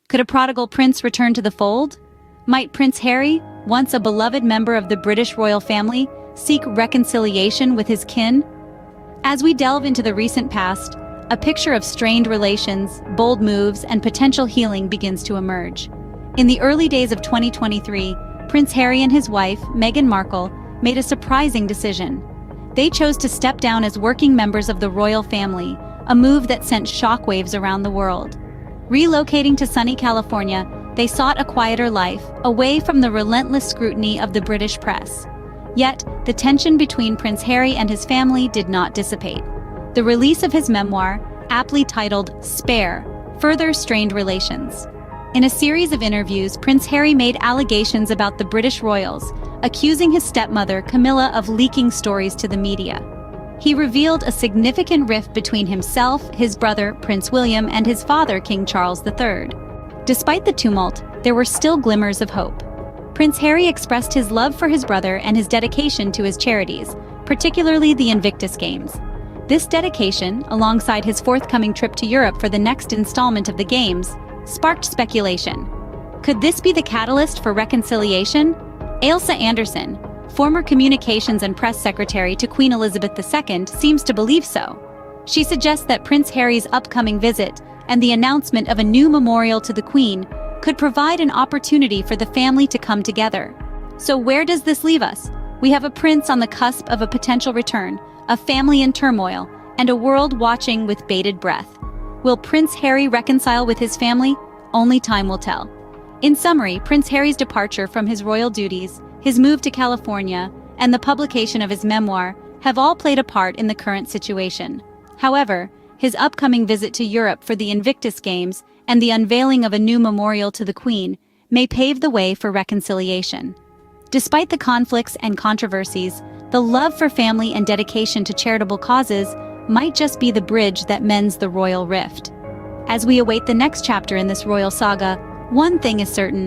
Could a prodigal prince return to the fold? Might Prince Harry, once a beloved member of the British royal family, seek reconciliation with his kin? As we delve into the recent past, a picture of strained relations, bold moves, and potential healing begins to emerge. In the early days of 2023, Prince Harry and his wife, Meghan Markle, made a surprising decision. They chose to step down as working members of the royal family, a move that sent shockwaves around the world. Relocating to sunny California, they sought a quieter life, away from the relentless scrutiny of the British press. Yet, the tension between Prince Harry and his family did not dissipate. The release of his memoir, aptly titled Spare, further strained relations. In a series of interviews, Prince Harry made allegations about the British royals, accusing his stepmother, Camilla, of leaking stories to the media. He revealed a significant rift between himself, his brother, Prince William, and his father, King Charles III. Despite the tumult, there were still glimmers of hope. Prince Harry expressed his love for his brother and his dedication to his charities, particularly the Invictus Games. This dedication, alongside his forthcoming trip to Europe for the next installment of the Games, sparked speculation. Could this be the catalyst for reconciliation? Ailsa Anderson, former Communications and Press Secretary to Queen Elizabeth II, seems to believe so. She suggests that Prince Harry's upcoming visit and the announcement of a new memorial to the Queen could provide an opportunity for the family to come together. So where does this leave us? We have a prince on the cusp of a potential return, a family in turmoil, and a world watching with bated breath. Will Prince Harry reconcile with his family? Only time will tell. In summary, Prince Harry's departure from his royal duties, his move to California, and the publication of his memoir have all played a part in the current situation. However, his upcoming visit to Europe for the Invictus Games and the unveiling of a new memorial to the Queen may pave the way for reconciliation. Despite the conflicts and controversies, the love for family and dedication to charitable causes might just be the bridge that mends the royal rift. As we await the next chapter in this royal saga, one thing is certain: